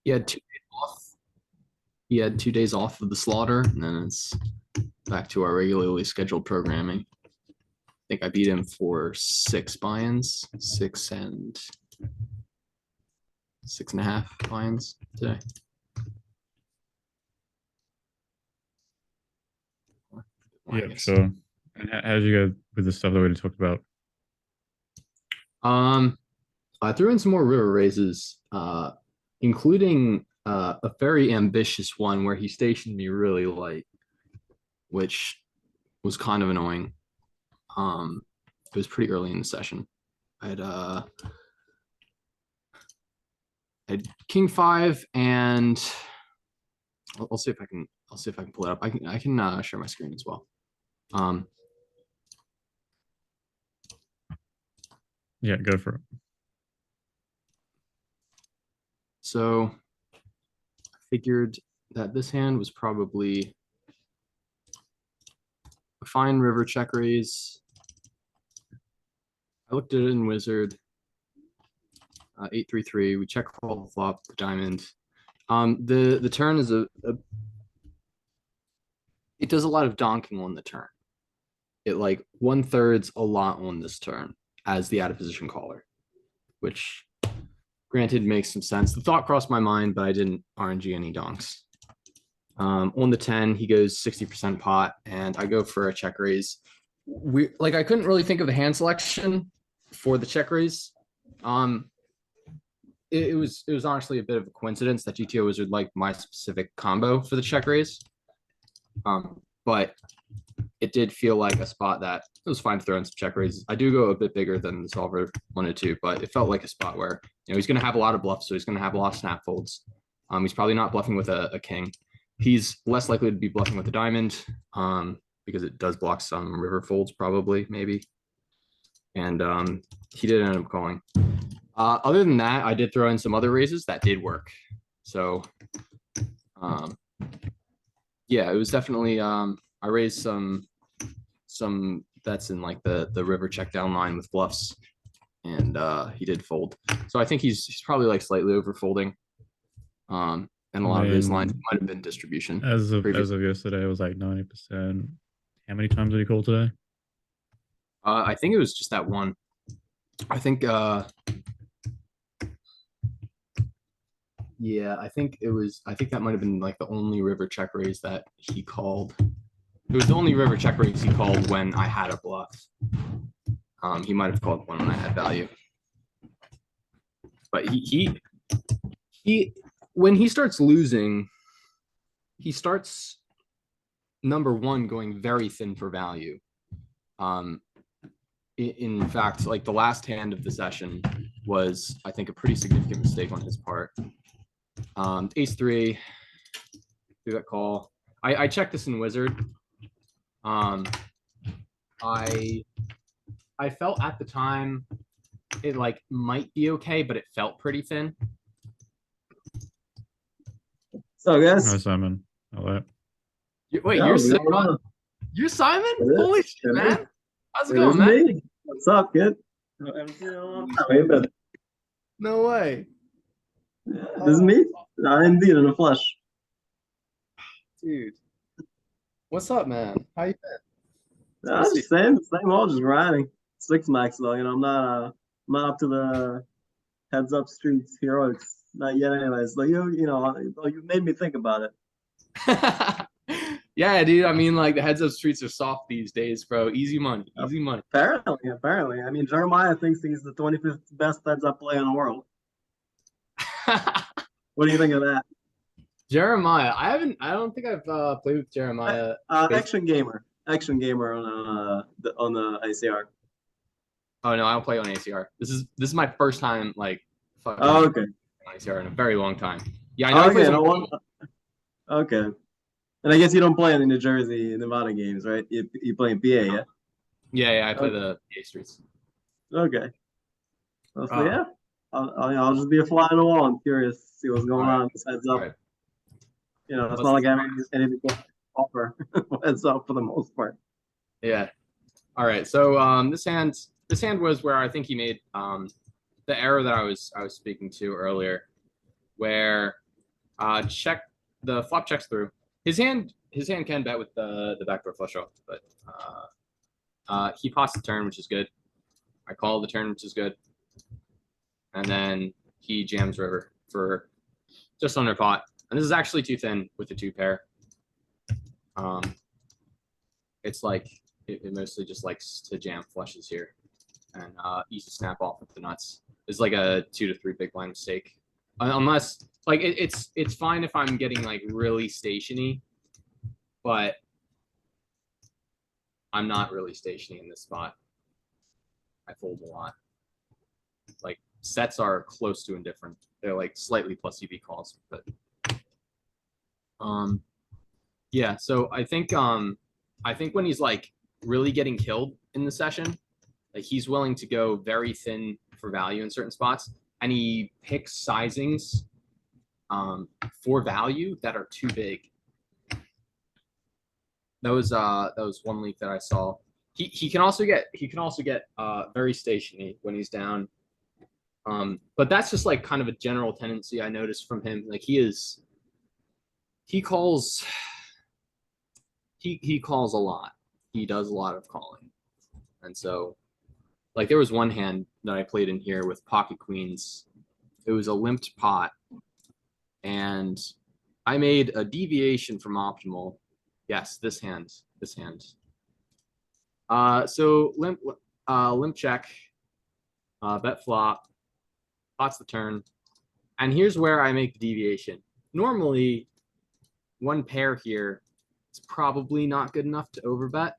He had 2 days off. He had 2 days off of the slaughter, and then it's back to our regularly scheduled programming. I think I beat him for 6 buy-ins, 6.5 buy-ins today. Yeah, so and how did you go with the stuff that we talked about? I threw in some more river raises, including a very ambitious one where he stationed me really light, which was kind of annoying. It was pretty early in the session. I had king five, and I'll see if I can. I'll see if I can pull it up. I can share my screen as well. Yeah, go for it. So I figured that this hand was probably a fine river check raise. I looked at it in Wizard. 8-3-3. We check call the flop, the diamond. The turn is it does a lot of donking on the turn. It like 1/3 a lot on this turn as the out of position caller, which granted makes some sense. The thought crossed my mind, but I didn't RNG any donks. On the 10, he goes 60% pot, and I go for a check raise. I couldn't really think of a hand selection for the check raise. It was honestly a bit of a coincidence that GTO Wizard liked my specific combo for the check raise. But it did feel like a spot that it was fine to throw in some check raises. I do go a bit bigger than the solver wanted to, but it felt like a spot where he's going to have a lot of bluffs, so he's going to have a lot of snap folds. He's probably not bluffing with a king. He's less likely to be bluffing with a diamond because it does block some river folds, probably, maybe. And he did end up calling. Other than that, I did throw in some other raises that did work. So, yeah, it was definitely. I raised some bets in like the river check down line with bluffs, and he did fold. So I think he's probably like slightly over folding. And a lot of his lines might have been distribution. As of yesterday, it was like 90%. How many times did he call today? I think it was just that one. I think yeah, I think that might have been like the only river check raise that he called. It was the only river check raise he called when I had a bluff. He might have called one when I had value. But he when he starts losing, he starts number one going very thin for value. In fact, like the last hand of the session was, I think, a pretty significant mistake on his part. Ace three, do that call. I checked this in Wizard. I felt at the time it like might be okay, but it felt pretty thin. So guys, Hi Simon. Hello. Wait, you're Simon? You're Simon? Holy shit, man! How's it going, man? Me. What's up, kid? No way. Yeah, this is me. Indeed, in the flesh. Dude, what's up, man? How you been? Same old, just grinding. 6 max though, I'm not up to the heads up streets heroics. Not yet, anyways. So you made me think about it. Yeah, dude. I mean, like the heads up streets are soft these days, bro. Easy money, easy money. Apparently. I mean, Jeremiah thinks he's the 25th best heads up player in the world. What do you think of that? Jeremiah, I don't think I've played with Jeremiah. Action gamer on the ACR. Oh no, I don't play on ACR. This is my first time like fucking okay. on ACR in a very long time. Yeah, I know. Okay. And I guess you don't play in the New Jersey, Nevada games, right? You play in PA, yeah? Yeah, I play the PA streets. Okay. So yeah, I'll just be a fly on the wall. I'm curious to see what's going on. This heads up. Right. It's not like I have anything to offer heads up for the most part. Yeah. All right. So this hand was where I think he made the error that I was speaking to earlier, where Check the flop checks through. His hand can bet with the backdoor flush draw, but he pots the turn, which is good. I call the turn, which is good. And then he jams river for just under pot. And this is actually too thin with the 2 pair. It's like it mostly just likes to jam flushes here and easy snap off with the nuts. It's like a 2 to 3 big blind mistake. Unless like it's fine if I'm getting like really stationy, but I'm not really stationy in this spot. I fold a lot. Like sets are close to indifferent. They're like slightly plus EV calls, but yeah. So I think when he's like really getting killed in the session, like he's willing to go very thin for value in certain spots, and he picks sizings for value that are too big. That was one leak that I saw. He can also get very stationary when he's down. But that's just like kind of a general tendency I noticed from him. Like he calls a lot. He does a lot of calling. And so like there was one hand that I played in here with pocket queens. It was a limped pot. And I made a deviation from optimal. Yes, this hand. So limp check, bet flop, pots the turn. And here's where I make the deviation. Normally, 1 pair here is probably not good enough to overbet.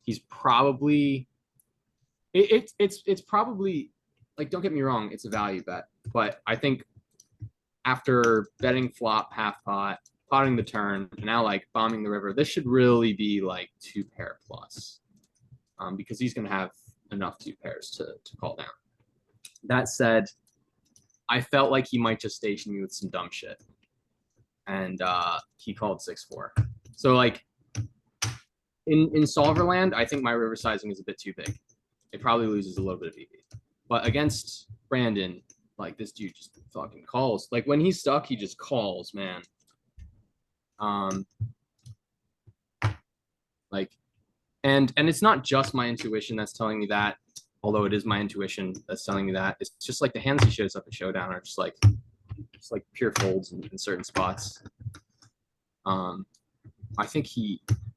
He's probably it's probably like, don't get me wrong, it's a value bet, but I think after betting flop half pot, potting the turn, and now like bombing the river, this should really be like 2 pair plus, because he's gonna have enough 2 pairs to call down. That said, I felt like he might just station me with some dumb shit, and he called 6-4. So like in Solverland, I think my river sizing is a bit too big. It probably loses a little bit of EV. But against Brandon, like this dude just fucking calls. Like when he's stuck, he just calls, man. Like, and it's not just my intuition that's telling me that, although it is my intuition that's telling me that. It's just like the hands he shows up at Showdown are just like pure folds in certain spots. I think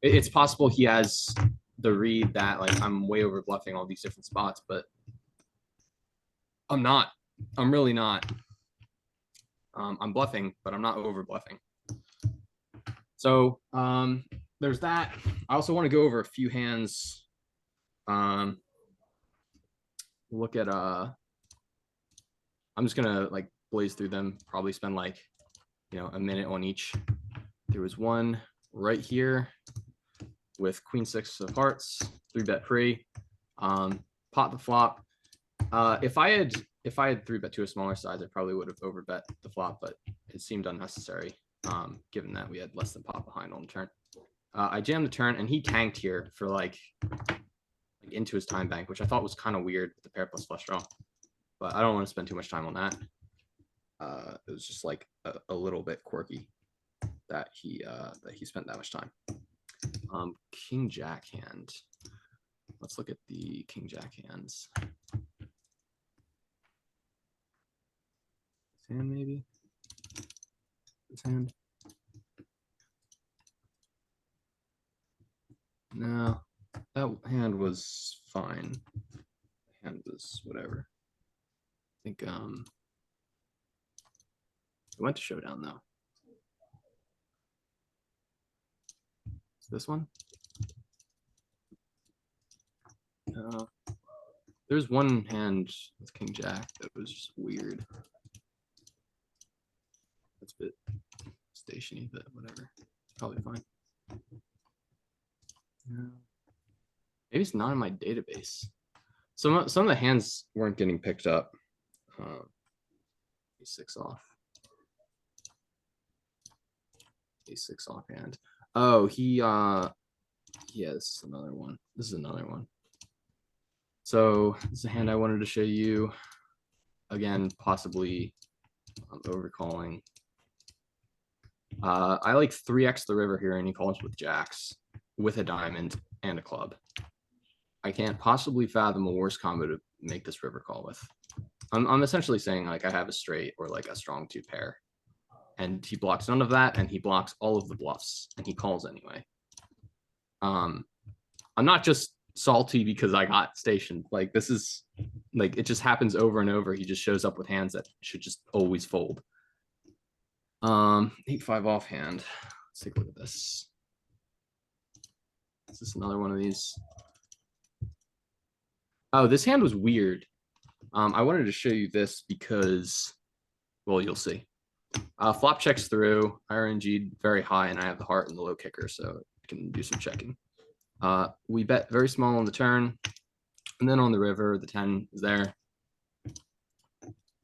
it's possible he has the read that like I'm way over bluffing all these different spots, but I'm not. I'm really not. I'm bluffing, but I'm not over bluffing. So there's that. I also want to go over a few hands. Look at I'm just gonna like blaze through them. Probably spend like a minute on each. There was one right here with Queen 6 of hearts, 3-bet pre, pot the flop. If I had 3-bet to a smaller size, I probably would have overbet the flop, but it seemed unnecessary, given that we had less than pot behind on the turn. I jammed the turn, and he tanked here for like into his time bank, which I thought was kind of weird with the pair plus flush draw, but I don't want to spend too much time on that. It was just like a little bit quirky that he spent that much time. King Jack hand. Let's look at the King Jack hands. This hand maybe. This hand. No, that hand was fine. The hand was whatever. I think it went to Showdown though. This one? There's one hand with King Jack that was just weird. That's a bit stationy, but whatever. It's probably fine. Maybe it's not in my database. Some of the hands weren't getting picked up. A6 off. A6 offhand. Oh, yeah, this is another one. So this is a hand I wanted to show you. Again, possibly overcalling. I like 3x the river here, and he calls with jacks, with a diamond and a club. I can't possibly fathom a worse combo to make this river call with. I'm essentially saying like I have a straight or like a strong 2 pair, and he blocks none of that, and he blocks all of the bluffs, and he calls anyway. I'm not just salty because I got stationed. Like this is like it just happens over and over. He just shows up with hands that should just always fold. 8-5 offhand. Let's take a look at this. Is this another one of these? Oh, this hand was weird. I wanted to show you this because, well, you'll see. Flop checks through. IRNG very high, and I have the heart and the low kicker, so I can do some checking. We bet very small on the turn, and then on the river, the 10 is there.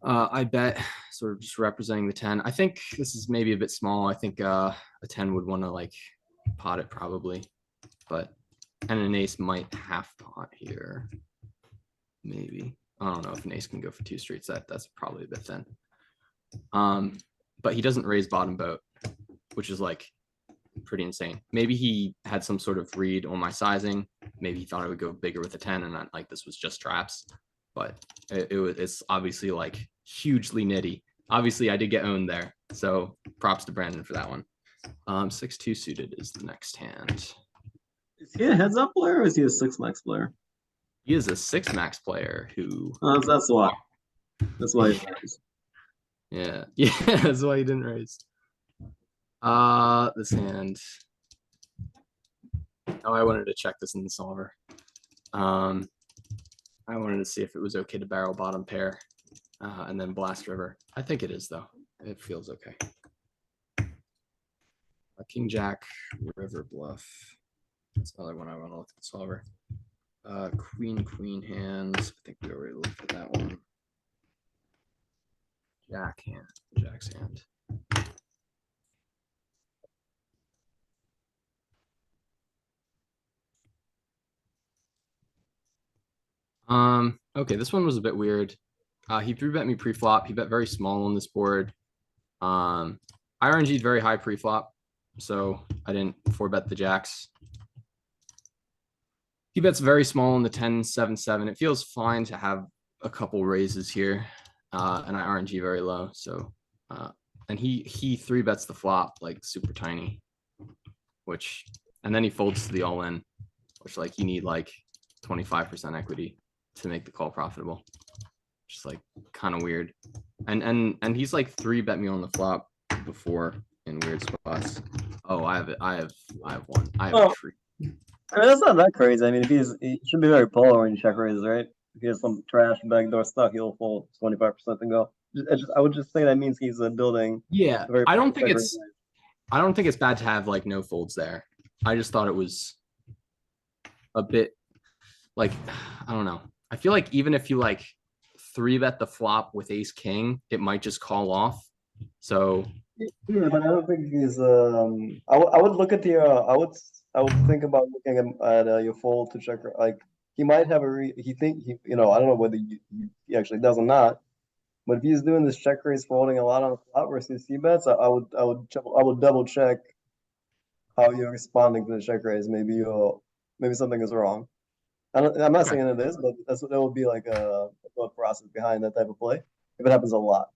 I bet sort of just representing the 10. I think this is maybe a bit small. I think a 10 would want to like pot it probably, but and an ace might half pot here. Maybe. I don't know if an ace can go for 2 streets. That's probably a bit thin. But he doesn't raise bottom boat, which is like pretty insane. Maybe he had some sort of read on my sizing. Maybe he thought I would go bigger with a 10 and not like this was just traps. But it's obviously like hugely nitty. Obviously, I did get owned there. So props to Brandon for that one. 6-2 suited is the next hand. Is he a heads up player or is he a 6-max player? He is a 6-max player who. That's why. That's why. Yeah, that's why he didn't raise. This hand. Oh, I wanted to check this in the solver. I wanted to see if it was okay to barrel bottom pair, and then blast river. I think it is though. It feels okay. King Jack, river bluff. That's another one I want to look at the solver. Queen hands. I think we already looked at that one. Jack hand. Jack's hand. Okay, this one was a bit weird. He 3-bet me pre-flop. He bet very small on this board. IRNG'd very high pre-flop, so I didn't 4-bet the jacks. He bets very small on the 10-7-7. It feels fine to have a couple raises here, and I RNG very low. So, and he 3-bets the flop like super tiny, and then he folds to the all-in, which like you need like 25% equity to make the call profitable. Just like kind of weird. And he's like 3-bet me on the flop before in weird spots. Oh, I have one. I have a tree. I mean, that's not that crazy. I mean, he should be very polar when you check raises, right? If he has some trash backdoor stuff, he'll fold 25% and go. I would just say that means he's building. Yeah, I don't think it's bad to have like no folds there. I just thought it was a bit like, I don't know. I feel like even if you like 3-bet the flop with ace king, it might just call off. So yeah, but I don't think he's. I would look at the. I would think about looking at your fold to check. Like he might have he I don't know whether he actually does or not. But if he's doing this check raise folding a lot on the flop versus c-bets, I would double check how you're responding to the check raise. Maybe something is wrong. I'm not saying it is, but that would be like a thought process behind that type of play if it happens a lot.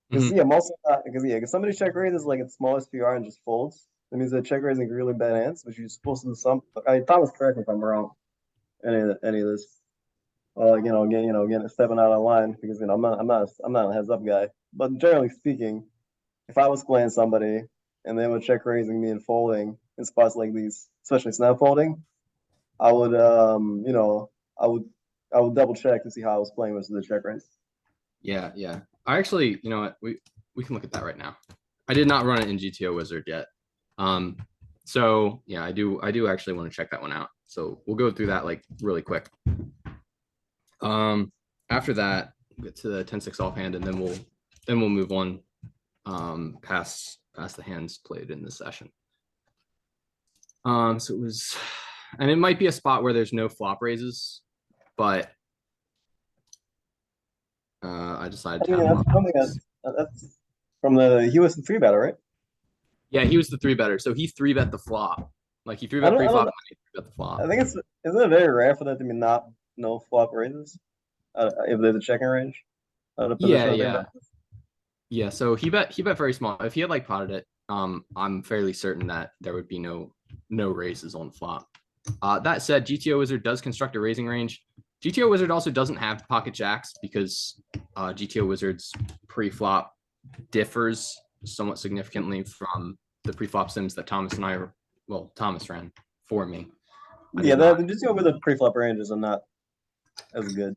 Because I'm also not because somebody check raises like its smallest PR and just folds. That means they're check raising really bad hands, but you're supposed to do some. Thomas, correct me if I'm wrong. Any of this, again, stepping out of line because I'm not a heads up guy. But generally speaking, if I was playing somebody and they were check raising me and folding in spots like these, especially snap folding, I would I would double check to see how I was playing versus the check raise. Yeah. I actually, you know what, we can look at that right now. I did not run it in GTO Wizard yet. So yeah, I do actually want to check that one out. So we'll go through that like really quick. After that, we'll get to the 10-6 offhand, and then we'll move on past the hands played in this session. So it was, and it might be a spot where there's no flop raises, but I decided to that's from he was the 3-better, right? Yeah, he was the three better. So he three bet the flop. Like he three bet I pre-flop, don't. and he three bet the flop. I think isn't it very rare for that to be not no flop raises, if there's a checking range, out of Yeah, position. yeah. Yeah, so he bet very small. If he had like potted it, I'm fairly certain that there would be no raises on flop. That said, GTO Wizard does construct a raising range. GTO Wizard also doesn't have pocket jacks because GTO Wizard's pre-flop differs somewhat significantly from the pre-flop sims that Thomas and I, well, Thomas ran for me. Yeah, the just with the pre-flop ranges are not as good.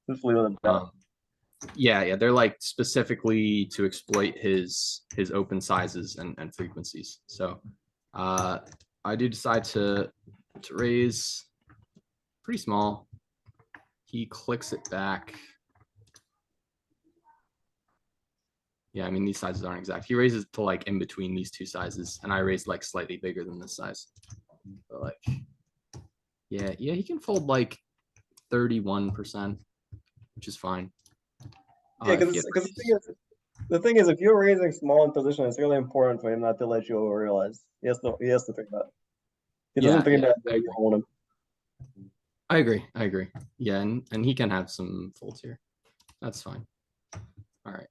Especially with a bet. Yeah, they're like specifically to exploit his open sizes and frequencies. So I do decide to raise pretty small. He clicks it back. Yeah, I mean, these sizes aren't exact. He raises to like in between these two sizes, and I raised like slightly bigger than this size. But like, yeah, he can fold like 31%, which is fine. Yeah, because the thing is, if you're raising small in position, it's really important for him not to let you over realize. He has to think that. He doesn't think that you own him. I agree. Yeah, and he can have some folds here. That's fine. All right.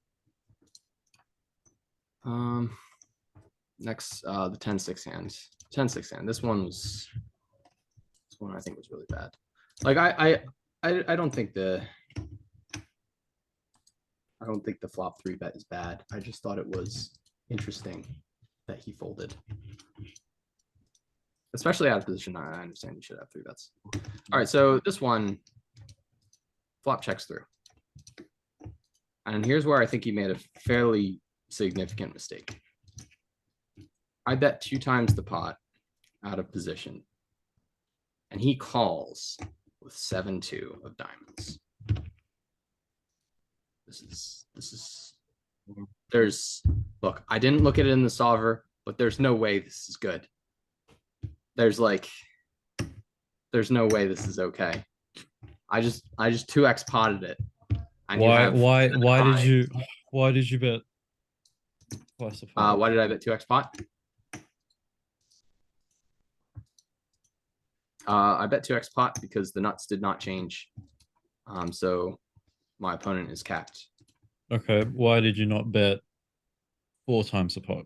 Next, the 10-6 hand. 10-6 hand. This one I think was really bad. Like I don't think the flop 3-bet is bad. I just thought it was interesting that he folded. Especially out of position. I understand you should have 3-bets. All right, so this one flop checks through. And here's where I think he made a fairly significant mistake. I bet 2 times the pot out of position. And he calls with 7-2 of diamonds. Look, I didn't look at it in the solver, but there's no way this is good. There's no way this is okay. I just 2x potted it. Why did you bet? Why did I bet 2x pot? I bet 2x pot because the nuts did not change. So my opponent is capped. Okay, why did you not bet 4 times the pot?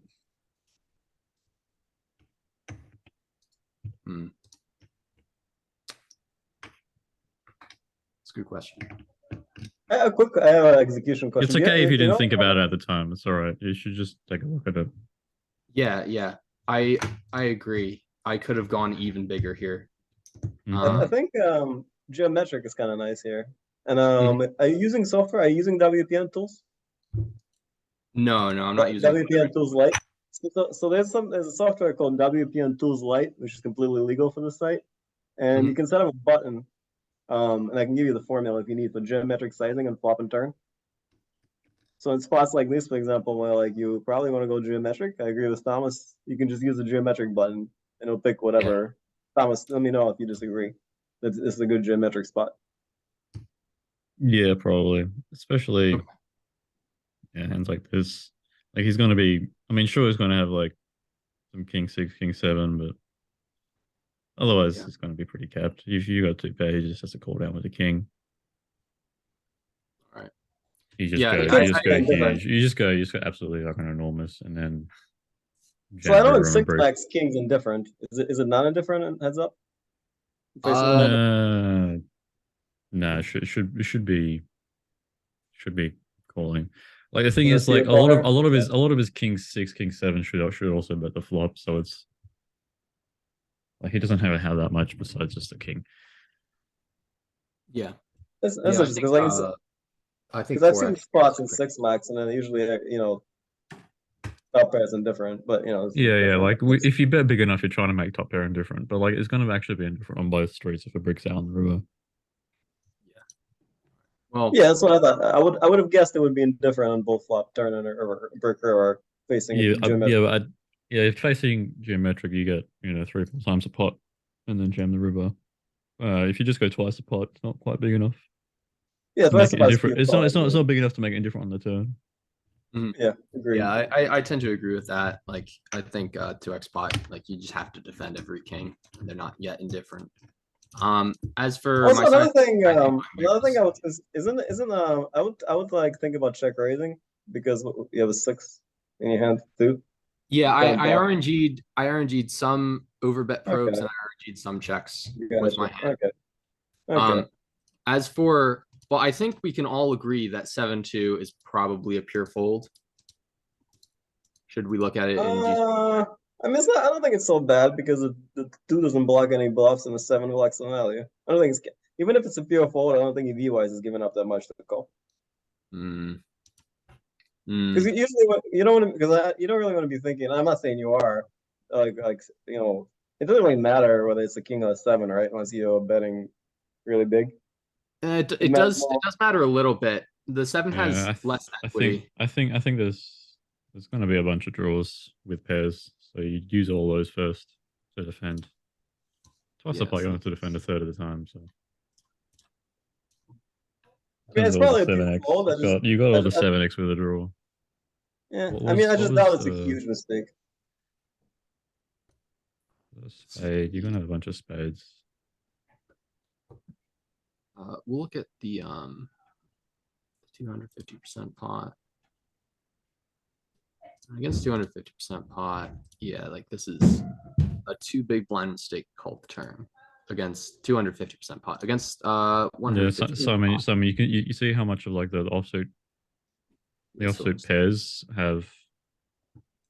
It's a good question. I have an execution question. It's okay if you didn't think about it at the time. It's all right. You should just take a look at it. Yeah. I agree. I could have gone even bigger here. I think geometric is kind of nice here. And are you using software? Are you using WPN tools? No, I'm not using WPN tools Lite. So there's a software called WPN Tools Lite, which is completely legal for the site, and you can set up a button, and I can give you the formula if you need for geometric sizing and flop and turn. So in spots like this, for example, where like you probably want to go geometric, I agree with Thomas. You can just use the geometric button, and it'll pick whatever. Yeah. Thomas, let me know if you disagree. This is a good geometric spot. Yeah, probably, especially hands like this. Like he's going to be. I mean, sure, he's going to have like some king 6, king 7, but otherwise it's going to be pretty capped. If you got 2 pair, he just has to call down with the king. All right. You just go huge. You just go absolutely fucking enormous, and then. So I know in 6x king's indifferent. Is it not indifferent in heads up? No, it should be calling. Like the thing is, like a lot of his king 6, king 7 should also bet the flop. So it's like he doesn't have that much besides just the king. Yeah, that's interesting because I think I've seen spots in 6 max, and then usually top pair is indifferent, but yeah. Like if you bet big enough, you're trying to make top pair indifferent, but like it's going to actually be indifferent on both streets if it bricks out on the river. Well, yeah, that's what I thought. I would have guessed it would be indifferent on both flop, turn, or bricker, or facing. If facing geometric, you get 3 or 4 times a pot, and then jam the river. If you just go twice a pot, it's not quite big enough. Yeah, twice a pot. It's not big enough to make it indifferent on the turn. Yeah, agreed. Yeah, I tend to agree with that. Like, I think 2x pot, like you just have to defend every king. They're not yet indifferent. As for Also, my side, another thing I would isn't I would like think about check raising because you have a 6 in your hand too. yeah, You kind of I block. RNG'd some overbet probes Okay, and I RNG'd some checks with my gotcha. hand. Okay. As for, well, I think we can all agree that 7-2 is probably a pure fold. Should we look at it in I mean, I don't think it's so bad because the 2 doesn't block any bluffs and the 7 blocks some value. I don't think it's even if it's a pure fold. I don't think EV-wise is giving up that much to call. Mm. Because usually you don't want to, because you don't really want to be thinking. I'm not saying you are, like you know, it doesn't really matter whether it's a king or a 7, right? Unless you're betting really big. It does matter a little bit. The 7 has Yeah, less equity. I think there's going to be a bunch of draws with pairs, so you use all those first to defend. Twice up, like you have to defend a third of the time. So I mean, it's all the probably a pure 7x. fold. You got all the 7x with a draw. Yeah, What I mean, I what just thought it's a huge mistake. Spade. You're gonna have a bunch of spades. We'll look at the 250% pot. Against 250% pot, yeah, like this is a too big blind mistake called the turn against 250% pot. Against 150. Yeah, so I mean you see how much of like the offsuit pairs have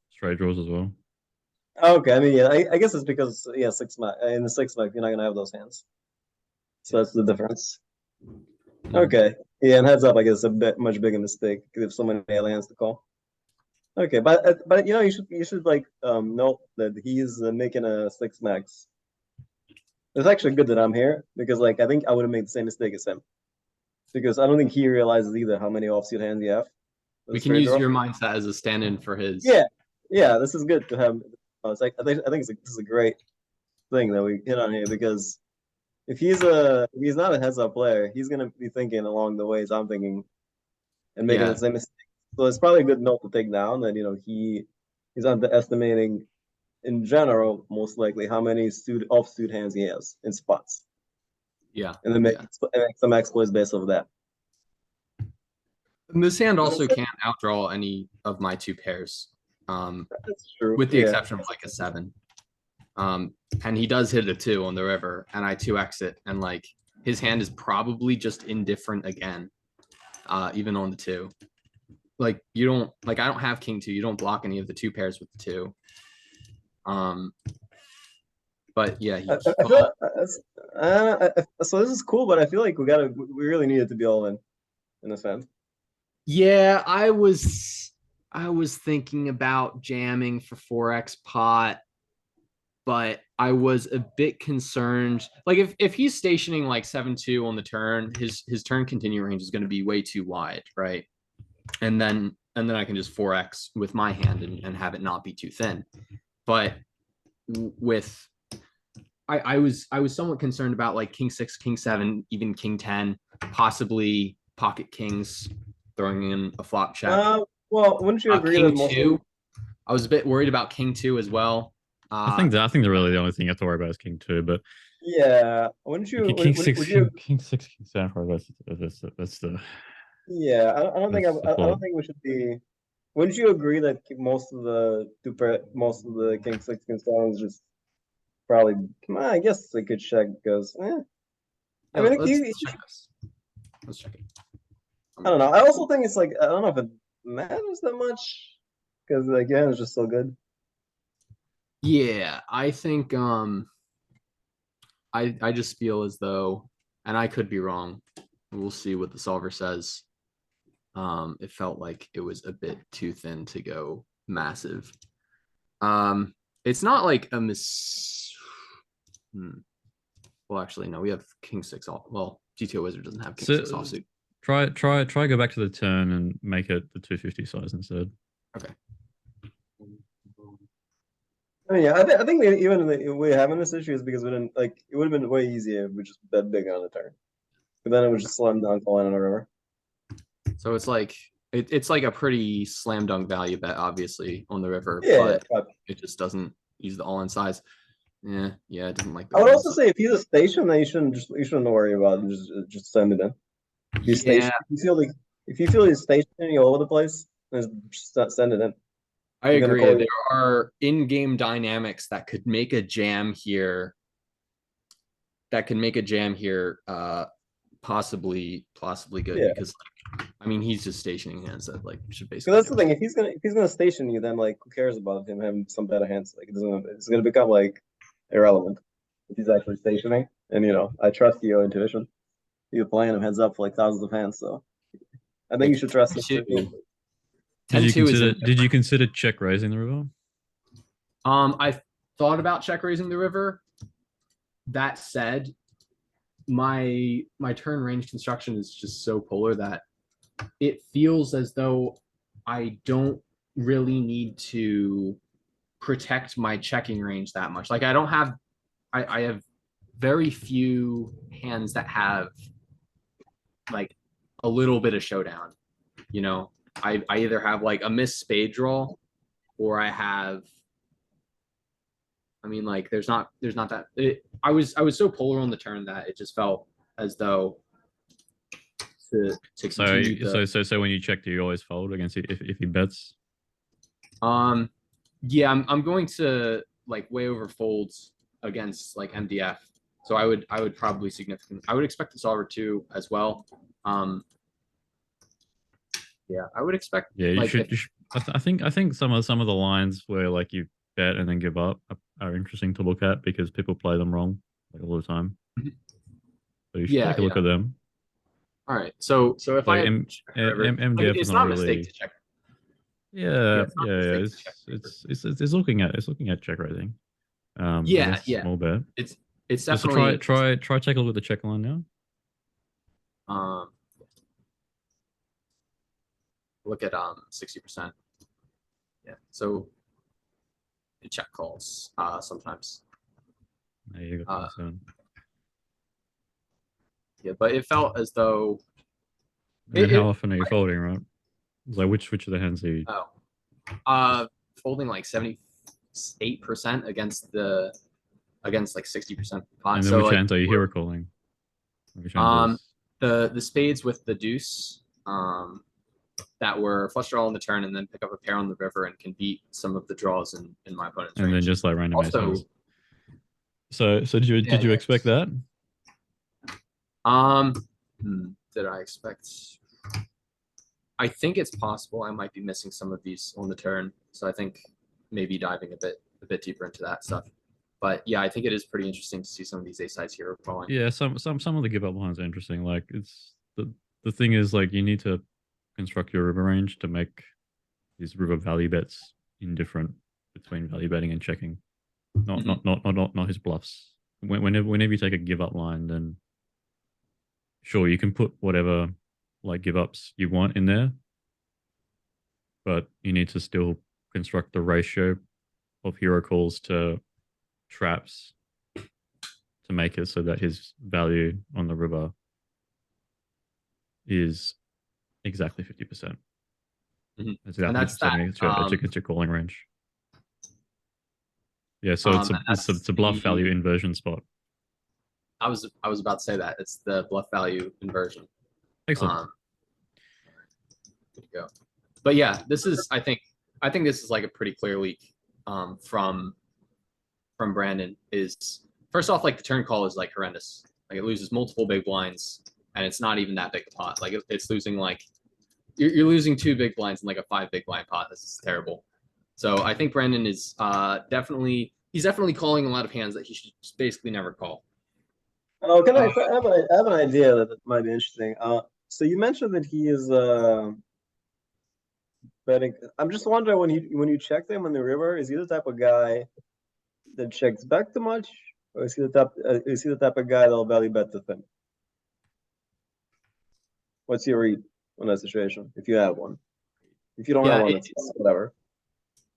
straight draws as well. Okay, I mean, yeah, I guess it's because in the 6 max you're not gonna have those hands, so that's the difference. Okay, yeah, and heads up, I guess a much bigger mistake because if so many hands to call. Okay, but you know you should like note that he's making a 6 max. It's actually good that I'm here because like I think I would have made the same mistake as him because I don't think he realizes either how many offsuit hands you have. We can use your mindset as a stand-in for his. Yeah, this is good to have. It's like I think this is a great thing that we hit on here because if he's not a heads-up player, he's gonna be thinking along the ways I'm thinking and making the same mistake. So it's probably a good note to take down that he's underestimating in general most likely how many offsuit hands he has in spots. Yeah, and then make some exploits based off that. And this hand also can't outdraw any of my 2 pairs. That's true. With the exception of like a 7. And he does hit a 2 on the river, and I 2x it, and like his hand is probably just indifferent again, even on the 2. Like you don't I don't have king 2. You don't block any of the 2 pairs with the 2. But yeah, so this is cool, but I feel like we really need it to be all in this hand. Yeah, I was thinking about jamming for 4x pot, but I was a bit concerned. Like if he's stationing like 7-2 on the turn, his turn continue range is going to be way too wide, right? And then I can just 4x with my hand and have it not be too thin. But with I was somewhat concerned about like king 6, king 7, even king 10, possibly pocket kings throwing in a flop check. Well, wouldn't you agree king that 2? I was a bit worried about king 2 as well. I think really the only thing you have to worry about is king 2, but yeah, wouldn't you? King 6, king 7, that's the. Yeah, I don't think we should be. Wouldn't you agree that most of the king 6, king 7s just probably? I guess they could check because. I mean, let's check it. I don't know. I also think it's like I don't know if it matters that much because again, it's just so good. Yeah, I think I just feel as though, and I could be wrong. We'll see what the solver says. It felt like it was a bit too thin to go massive. It's not like a Well, actually, no, we have king 6 off. Well, GTO Wizard doesn't have king 6 offsuit. Try go back to the turn and make it the 250 size instead. Okay. I mean, yeah, I think even we're having this issue is because we didn't like it would have been way easier if we just bet big on the turn. But then it was just slam dunk calling on a river. So it's like it's like a pretty slam dunk value bet, obviously, on the river, Yeah, but it just doesn't use the all-in size. Yeah, it doesn't like the I would also all-in say if he's a station, then you shouldn't worry about it. Just send it in. If he's size. station, if you feel he's stationing all over the place, then just send it in. I You're gonna agree. call There are in-game dynamics that could make a jam here. Possibly good Yeah. because I mean he's just stationing hands that like should Because basically. that's the thing. If he's gonna station you, then like who cares about him having some better hands? Like it's gonna become like irrelevant if he's actually stationing. And I trust your intuition. You're playing him heads up for like thousands of hands, so I think you should trust him. 10-2 is in. Did you consider check raising the river? I thought about check raising the river. That said, my turn range construction is just so polar that it feels as though I don't really need to protect my checking range that much. Like I have very few hands that have like a little bit of showdown. I either have like a missed spade draw or I have. I mean, like there's not that. I was so polar on the turn that it just felt as though to continue. So when you check, do you always fold against it if he bets? Yeah, I'm going to like way over folds against like MDF. So I would probably I would expect the solver too as well. Yeah, I would expect. Yeah, like, you should. I think some of the lines where like you bet and then give up are interesting to look at because people play them wrong like all the time. So you should take a look at them. All right, so if like I MDF it's is not a really. mistake to check. Yeah. It's looking at check raising. Small bet. It's so definitely try take a look at the check line now. Look at 60%. Yeah, so it check calls sometimes. There you go. Yeah, but it felt as though. And how often are you folding, right? Like which of the hands are you? Folding like 78% against like 60% pot. And then so which like, hands are you hero calling? The spades with the deuce, that were flush draw on the turn and then pick up a pair on the river and can beat some of the draws in my opponent's range. And then just like random also, aces. So did you expect that? Did I expect? I think it's possible I might be missing some of these on the turn, so I think maybe diving a bit deeper into that stuff. But yeah, I think it is pretty interesting to see some of these ace sides here calling. Yeah, some of the give up lines are interesting. Like it's the thing is like you need to construct your river range to make these river value bets indifferent between value betting and checking. Not his bluffs. Whenever you take a give up line, then sure you can put whatever like give ups you want in there, but you need to still construct the ratio of hero calls to traps to make it so that his value on the river is exactly 50%. And that's against your calling range. Yeah, so it's a bluff value inversion spot. I was about to say that it's the bluff value inversion. Excellent. Good to go. But yeah, this is I think this is like a pretty clear leak from Brandon. Is first off, like the turn call is like horrendous. Like it loses multiple big blinds and it's not even that big a pot. Like it's losing like you're losing 2 big blinds in like a 5 big blind pot. This is terrible. So I think Brandon is definitely calling a lot of hands that he should just basically never call. Oh, I have an idea that might be interesting. So you mentioned that he is betting. I'm just wondering when you check them on the river, is he the type of guy that checks back too much, or is he the type of guy that'll value bet the thing? What's your read on that situation, if you have one? If you don't have one, it's whatever.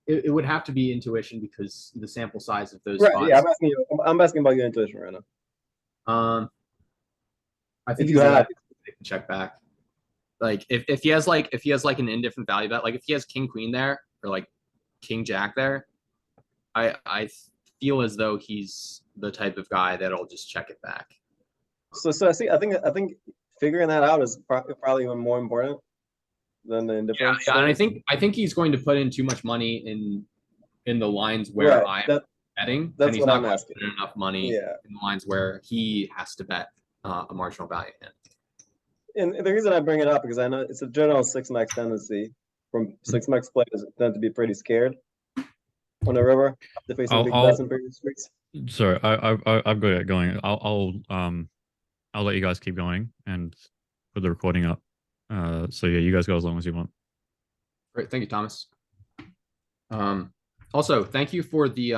It would have to be intuition because the sample size of those. Right. spots. Yeah, I'm asking about your intuition right now. I think if you have they can check back. Like if he has like an indifferent value bet, like if he has king queen there or like king jack there, I feel as though he's the type of guy that'll just check it back. So I see. I think figuring that out is probably even more important than the indifference. Yeah, and I think he's going to put in too much money in the lines where Right. I'm betting, and That's he's what not I'm going to asking. put in enough money Yeah. in the lines where he has to bet a marginal value in. And the reason I bring it up because I know it's a general 6-max tendency from 6-max players tend to be pretty scared on the river after facing big bets in previous weeks. Sorry, I've got it going. I'll let you guys keep going and put the recording up. So yeah, you guys go as long as you want. Great, thank you, Thomas. Also, thank you for the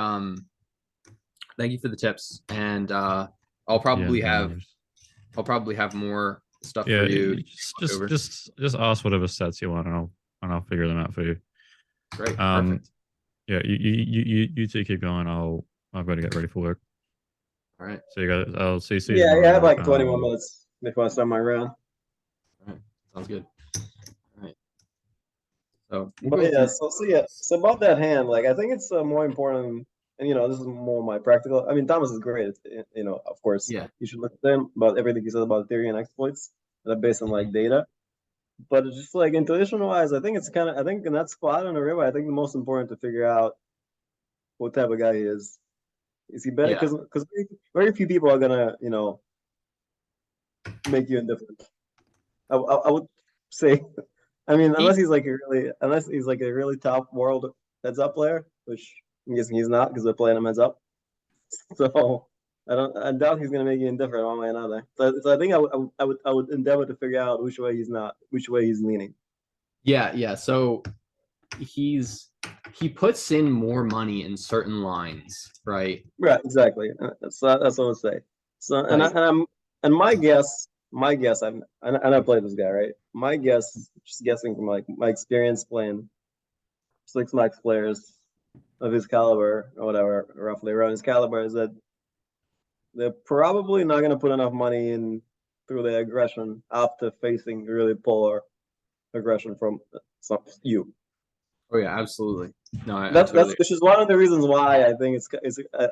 tips, and I'll probably have more stuff for you. Just ask whatever sets you want, and I'll figure them out for you. Great, perfect. Yeah, you two keep going. I've got to get ready for work. All right. So you guys, I'll see you. Yeah, tomorrow. I have like 20 more minutes before I start my round. All right, sounds good. All right. So, So about that hand, like I think it's more important, and this is more my practical. I mean, Thomas is great. Of course, yeah, you should look at him about everything he said about theory and exploits that are based on like data. But it's just like intuition wise, I think in that spot on the river, I think the most important to figure out what type of guy he is. Is he better? Because very few people are gonna, make you indifferent. I would say, I mean, unless he's like a really top world heads up player, which I'm guessing he's not because they're playing him heads up. So I doubt he's gonna make you indifferent one way or another. So I think I would endeavor to figure out which way he's leaning. Yeah. So he puts in more money in certain lines, right? Right, exactly. That's what I would say. So and my guess, I play this guy, right? My guess, just guessing from like my experience playing 6-max players of his caliber or whatever, roughly around his caliber, is that they're probably not going to put enough money in through their aggression after facing really polar aggression from you. Oh yeah, absolutely. No, that's which is one of the reasons why I think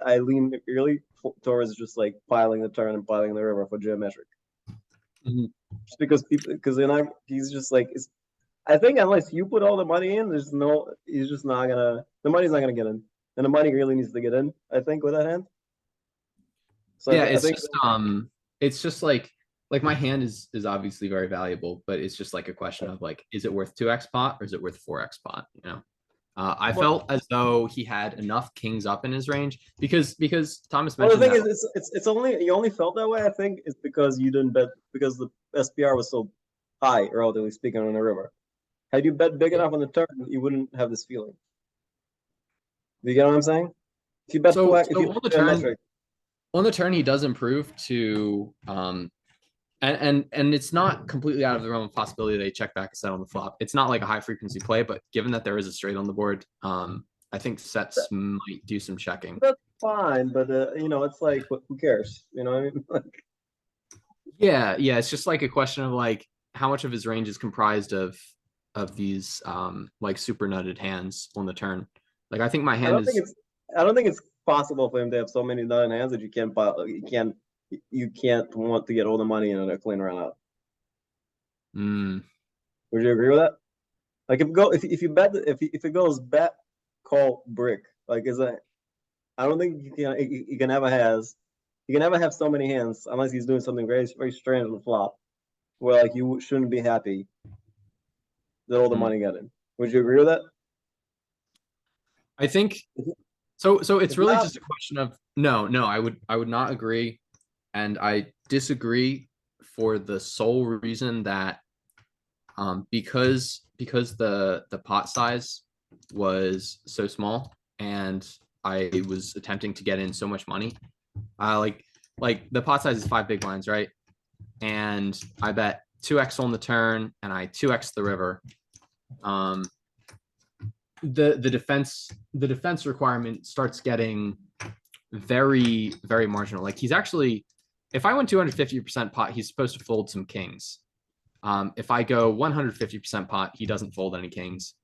I lean really towards just like piling the turn and piling the river for geometric. Mm-hmm. Just because he's just like I think unless you put all the money in, he's just not gonna, the money's not gonna get in, and the money really needs to get in, I think, with that hand. So yeah, it's just like my hand is obviously very valuable, but it's just like a question of like, is it worth 2x pot or is it worth 4x pot? I felt as though he had enough kings up in his range because Thomas mentioned. Well, the thing is, it's only you only felt that way. I think it's because you didn't bet because the SPR was so high, relatively speaking, on the river. Had you bet big enough on the turn, you wouldn't have this feeling. You get what I'm saying? If you bet on the turn, he does improve to and it's not completely out of the realm of possibility they check back a set on the flop. It's not like a high frequency play, but given that there is a straight on the board, I think sets might do some checking. That's fine, but it's like, who cares? You know what I mean? Like, yeah, it's just like a question of like how much of his range is comprised of these like super nutted hands on the turn. Like I think my hand I don't think it's possible for him to have so many nutted hands that you can't want to get all the money in a clean run out. Would you agree with that? Like if you bet if it goes bet call brick, like I don't think you can ever have so many hands unless he's doing something very very strange on the flop, where like you shouldn't be happy that all the money got in. Would you agree with that? I think so. It's really just a question of no. I would not agree, and I disagree for the sole reason that because the pot size was so small and I was attempting to get in so much money. Like the pot size is 5 big blinds, right? And I bet 2x on the turn and I 2x the river. The defense requirement starts getting very, very marginal. Like he's actually, if I went 250% pot, he's supposed to fold some kings. If I go 150% pot, he doesn't fold any kings.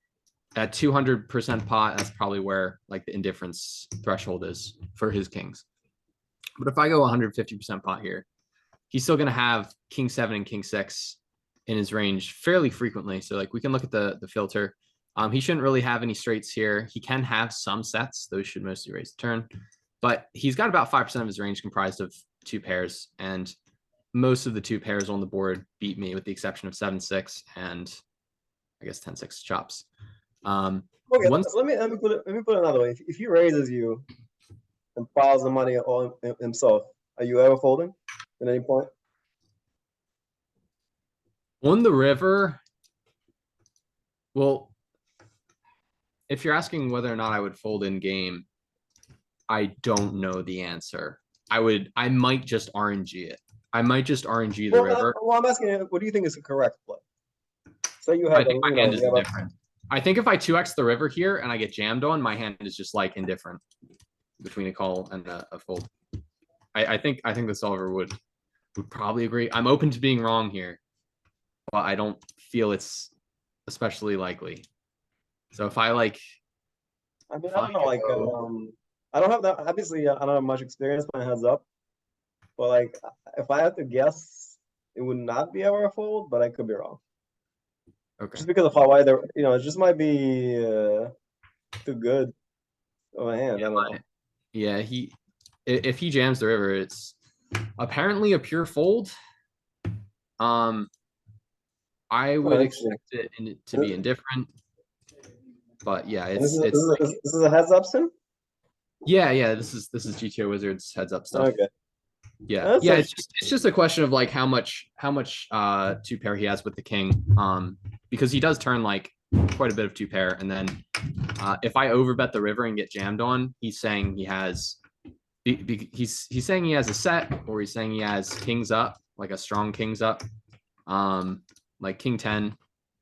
At 200% pot, that's probably where like the indifference threshold is for his kings. But if I go 150% pot here, he's still going to have king 7 and king 6 in his range fairly frequently. So like we can look at the filter. He shouldn't really have any straights here. He can have some sets. Those should mostly raise the turn. But he's got about 5% of his range comprised of 2 pairs. And most of the 2 pairs on the board beat me with the exception of 7-6 and I guess 10-6 chops. Okay, let me put it another way. If he raises you and piles the money on himself, are you ever folding at any point? On the river, well, if you're asking whether or not I would fold in game, I don't know the answer. I might just RNG it. I might just RNG the river. Well, I'm asking you, what do you think is the correct play? Say you I have, think my hand is indifferent. I think if I 2x the river here and I get jammed on, my hand is just like indifferent between a call and a fold. I think the solver would probably agree. I'm open to being wrong here, but I don't feel it's especially likely. So if I like, I mean, I don't know, like, I don't have that, obviously, I don't have much experience playing heads up, but like, if I had to guess, it would not be ever a fold, but I could be wrong. okay, Just because of how wide it just might be too good of a hand. I don't know. Yeah, if he jams the river, it's apparently a pure fold. I would expect it to be indifferent, but yeah, this is a heads up sim. Yeah. This is GTO Wizards heads up stuff. Okay. Yeah, it's just a question of like how much 2 pair he has with the king. Because he does turn like quite a bit of 2 pair, and then if I overbet the river and get jammed on, he's saying he has he's saying he has a set, or he's saying he has kings up, like a strong kings up. Like king 10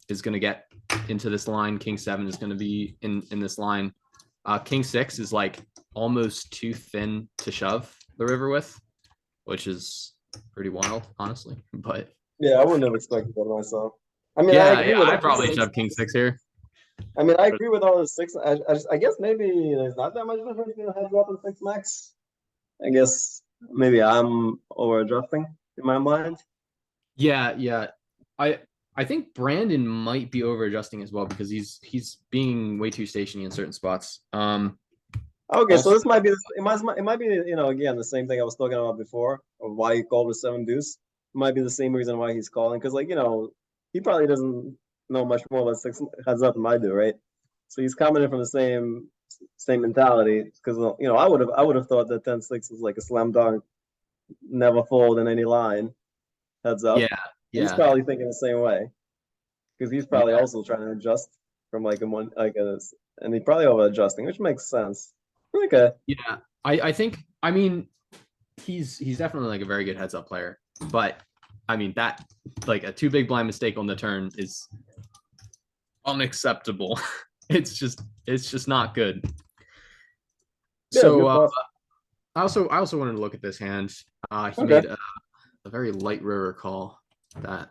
is going to get into this line, king 7 is going to be in this line. King 6 is like almost too thin to shove the river with, which is pretty wild, honestly. But yeah, I wouldn't have expected that myself. I mean, I'd probably shove king 6 here. I mean, I agree with all the 6. I guess maybe there's not that much difference between a heads up and 6 max. I guess maybe I'm over adjusting in my mind. Yeah. I think Brandon might be over adjusting as well because he's being way too stationy in certain spots. Okay, so this might be it might be again the same thing I was talking about before of why he called with 7 deuce. It might be the same reason why he's calling because like he probably doesn't know much more about 6 heads up than I do, right? So he's coming in from the same mentality because I would have thought that 10-6 is like a slam dunk, never fold in any line, heads up. Yeah. He's probably thinking the same way because he's probably also trying to adjust from and he probably over adjusting, which makes sense. Okay. Yeah, I think he's definitely like a very good heads up player, but I mean that like a 2 big blind mistake on the turn is unacceptable. It's just not good. So I also wanted to look at this hand. He made a very light river call that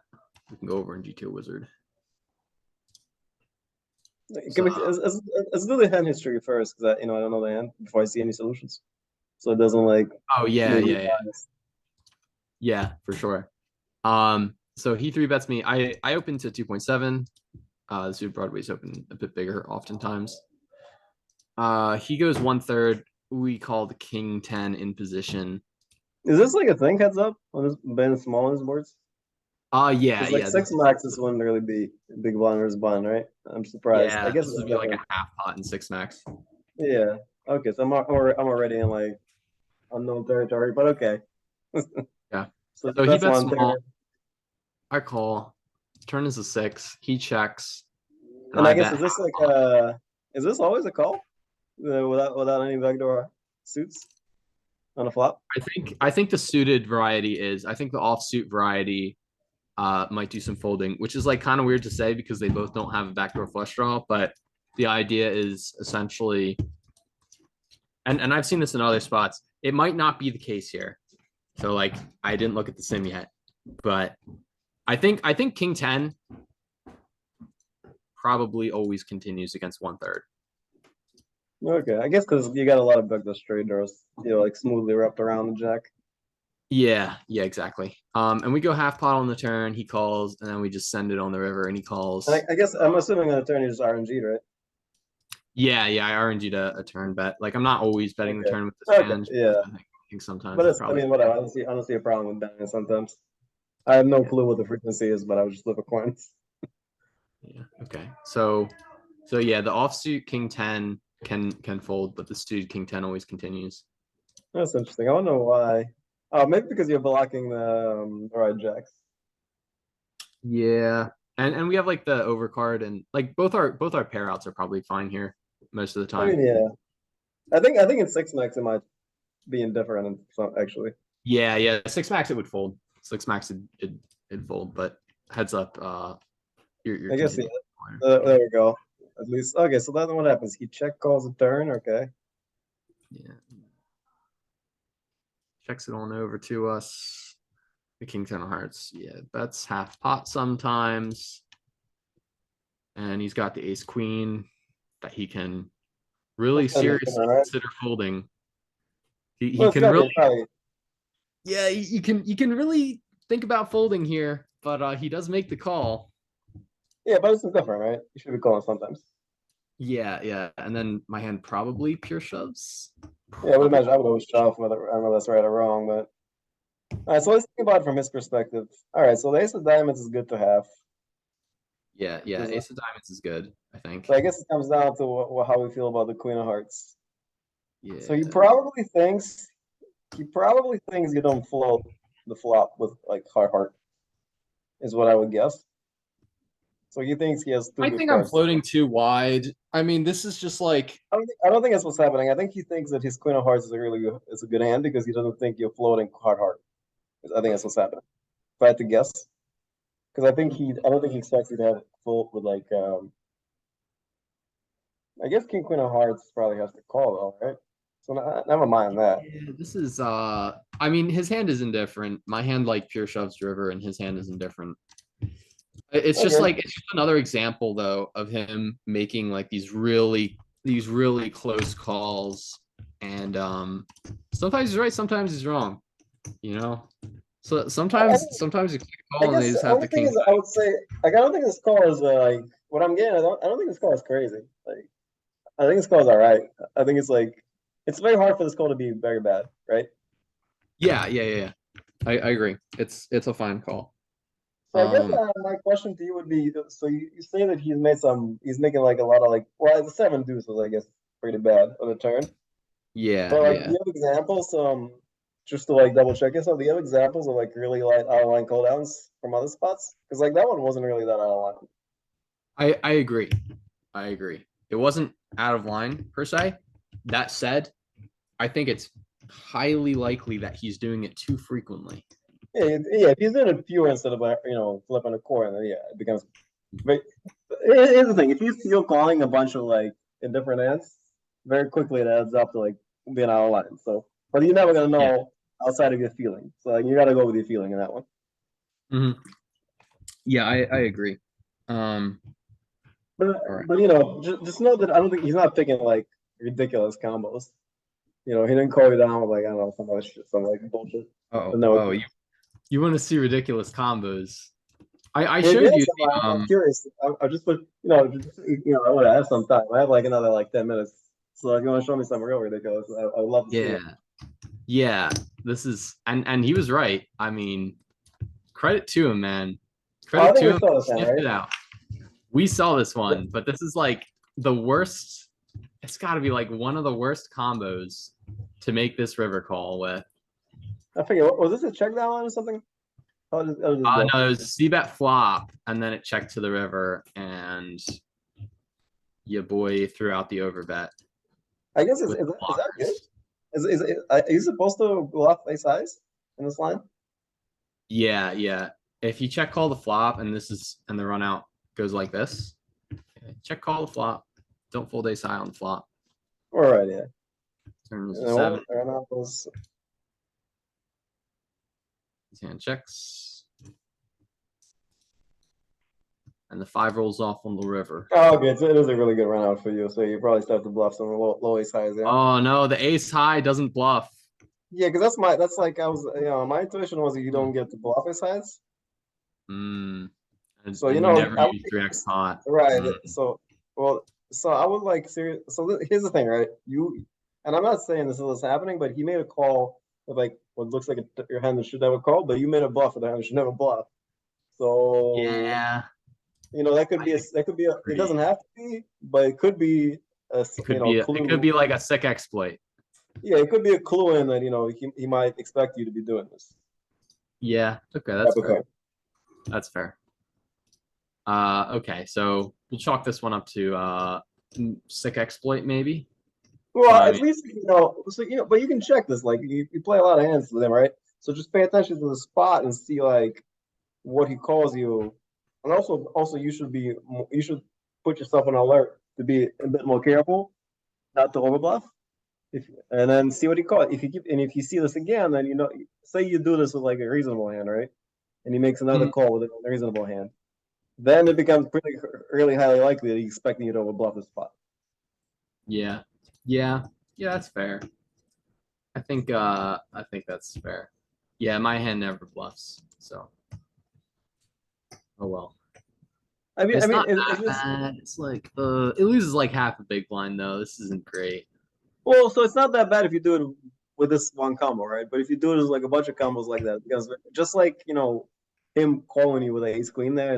we can go over in GTO Wizard. Let's do the hand history first because I don't know the hand before I see any solutions, so it doesn't like. Oh yeah, for sure. So he 3-bets me. I opened to 2.7. The suited Broadway's open a bit bigger oftentimes. He goes 1/3. We call the king 10 in position. Is this like a thing heads up on this been small on his boards? Yeah. 6 max this wouldn't really be big blind versus blind, right? I'm surprised. Yeah, I guess this would be like a half pot in 6 max. Yeah. Okay, so I'm already in like unknown territory, but okay. Yeah. So he bets small. I call. Turn is a 6. He checks. And I guess is this is this always a call without any backdoor suits on a flop? I think the suited variety is. I think the offsuit variety might do some folding, which is like kind of weird to say because they both don't have a backdoor flush draw. But the idea is essentially, and I've seen this in other spots. It might not be the case here. So like I didn't look at the sim yet, but I think king 10 probably always continues against 1/3. Okay, I guess because you got a lot of backdoor straight doors, like smoothly wrapped around the jack. Yeah, exactly. And we go half pot on the turn, he calls, and then we just send it on the river and he calls. And I guess I'm assuming on the turn you just RNG, right? Yeah, I RNG'd a turn bet. Like I'm not always betting the Okay. turn with this Okay, hand. yeah. I think sometimes But it's it's, I probably mean, whatever. I don't see a problem with betting sometimes. I have no clue what the frequency is, but I would just flip a coin. yeah. Okay. So yeah, the offsuit king 10 can fold, but the suited king 10 always continues. That's interesting. I don't know why. Oh, maybe because you're blocking the right jacks. Yeah. And we have like the overcard and like both our pair outs are probably fine here most of the I time. mean, yeah. I think in 6 max it might be indifferent in some, actually. Yeah. 6 max it would fold. 6 max it'd fold, but heads up, you're I guess, yeah. continuing. There we go. At least, okay, so that's what happens. He check calls a turn, okay. Yeah. Checks it on over to us. The king 10 of hearts. Yeah, that's half pot sometimes. And he's got the ace queen that he can really That's gotta be a seriously turn, right? consider folding. He Well, it's can gotta really, be probably. yeah, you can really think about folding here, but he does make the call. Yeah, but this is different, right? You should be calling sometimes. Yeah. And then my hand probably pure shoves. Yeah, I would imagine I would always shove whether I don't know if that's right or wrong, but all right, so let's think about it from his perspective. All right, so the ace of diamonds is good to have. Yeah. Because, Ace of diamonds is good, I think. so I guess it comes down to how we feel about the queen of hearts. Yeah. So he probably thinks you don't float the flop with like heart, is what I would guess. So he thinks he has two I good think I'm cards. floating too wide. I mean, this is just like, I don't think that's what's happening. I think he thinks that his queen of hearts is a good hand because he doesn't think you're floating heart. I think that's what's happening. If I had to guess, because I don't think he expects you to have full with like I guess king queen of hearts probably has to call though, right? So never mind that. yeah, this is I mean his hand is indifferent. My hand like pure shoves river and his hand is indifferent. It's just Okay. like it's just another example though of him making like these really close calls and sometimes he's right, sometimes he's wrong, you know? So I, sometimes you click a I call and they guess just the have only the thing king. is I would say like I don't think this call is like what I'm getting. I don't think this call is crazy. Like I think this call is all right. I think it's like it's very hard for this call to be very bad, right? Yeah. I agree. It's a fine call. So I guess Um my question to you would be: so you say that he's making like a lot of like, well, the seven deuces, I guess, pretty bad on the turn. But like, do yeah. you have examples? Just to like double check it. So do you have examples of like really light out of line call downs from other spots? Because like that one wasn't really that out of line. I agree. I agree. It wasn't out of line per se. That said, I think it's highly likely that he's doing it too frequently. Yeah. If he's doing it fewer instead of like flipping a coin, then yeah, it becomes. But here's the thing: if he's still calling a bunch of like indifferent hands, very quickly it adds up to like being out of line. So, but you're never gonna Yeah. know outside of your feeling. So like, you got to go with your feeling in that one. Mhm. Yeah, I agree. Um, But all right. but just know that I don't think he's not picking like ridiculous combos. He didn't call you down with like I don't know some other shit, some like bullshit. But no, You want to see ridiculous combos? I maybe showed you I'm curious. I just put I would have some time. I have like another like 10 minutes. So if you want to show me something real ridiculous, I would love to see it. yeah. This is and he was right. I mean, credit to him, man. Oh, I Credit think to we him. saw this He one, sniffed right? it out. We saw this one, but this is like the worst. It's got to be like one of the worst combos to make this river call with. I forget. Was this a check down line or something? How did this go? No, it was c-bet flop, and then it checked to the river, and your boy threw out the overbet I guess is with the that good? blockers. Are you supposed to go off face size in this line? Yeah. If you check call the flop, and the run out goes like this, okay, check call the flop. Don't fold ace high on the flop. All right, yeah. Turn is And a then seven. His hand checks. and the 5 rolls off on the river. Oh, okay, so it is a really good run out for you. So you probably start to bluff some low ace highs, yeah. Oh no, the ace high doesn't bluff. Yeah, because that's like my intuition was that you don't get to bluff ace highs. Mm. So and you you know, never I use 3x pot. right. Mm. So I would like serious. So here's the thing, right? And I'm not saying this is happening, but he made a call with like what looks like your hand that should never call, but you made a bluff with a hand that should never bluff. So Yeah, that could be it doesn't have to be, but it could be a clue. It could be like a sick exploit. Yeah, it could be a clue in that he might expect you to be doing this. Yeah, okay, that's fair. That's fair. Okay, so we'll chalk this one up to sick exploit maybe. Well, at least but you can check this. Like you play a lot of hands with him, right? So just pay attention to the spot and see like what he calls you, and also you should put yourself on alert to be a bit more careful, not to overbluff. And then see what he calls. If you see this again, then say you do this with like a reasonable hand, right? And he makes another call with a reasonable hand, then it becomes really highly likely that he's expecting you to overbluff the spot. Yeah, that's fair. I think that's fair. Yeah, my hand never bluffs, so oh well. It's not that bad. It's like it loses like half a big blind though. This isn't great. Well, so it's not that bad if you do it with this one combo, right? But if you do it as like a bunch of combos like that, because just like him calling you with an ace queen there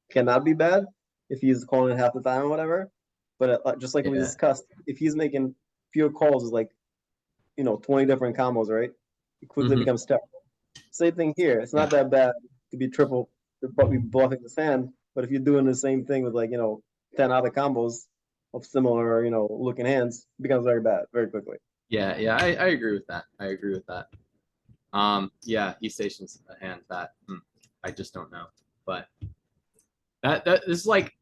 cannot be bad if he's calling it half the time or whatever. But just like we discussed, if he's making fewer calls, like 20 different combos, right? It quickly becomes terrible. Same thing here. It's not that bad to be bluffing this hand, but if you're doing the same thing with 10 other combos of similar looking hands, it becomes very bad very quickly. Yeah, I agree with that. Yeah, he stations a hand that I just don't know, but that this is like